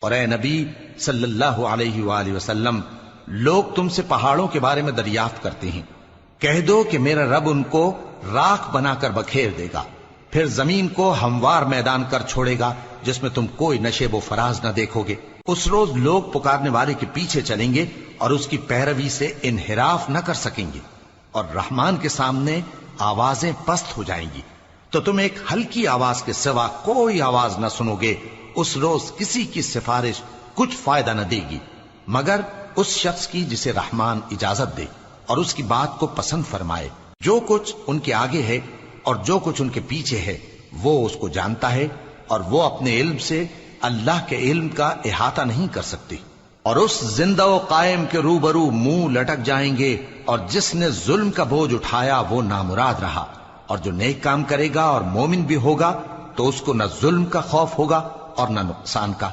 और ए नबी सल्लल्लाहु अलैहि वसल्लम, लोग तुमसे पहाड़ों के बारे में दरियाफ्त करते हैं। कह दो कि मेरा रब उनको राख बनाकर बखेर देगा, फिर जमीन को हमवार मैदान कर छोड़ेगा जिसमें तुम कोई नशेबो फराज न देखोगे। उस रोज लोग पुकारने वाले के पीछे चलेंगे और उसकी पैरवी से इनहिराफ न कर सकेंगे, और रहमान के सामने आवाजें पस्त हो जाएंगी, तो तुम एक हल्की आवाज के सिवा कोई आवाज न सुनोगे। उस रोज किसी की सिफारिश कुछ फायदा न देगी मगर उस शख्स की जिसे रहमान इजाजत दे और उसकी बात को पसंद फरमाए। जो कुछ उनके आगे है और जो कुछ उनके पीछे है वो उसको जानता है, और वो अपने इल्म से अल्लाह के इल्म का इहाता नहीं कर सकती। और उस जिंदा व कायम के रूबरू मुंह लटक जाएंगे, और जिसने जुल्म का बोझ उठाया वो नामुराद रहा। और जो नेक काम करेगा और मोमिन भी होगा तो उसको न जुल्म का खौफ होगा और न नुकसान का।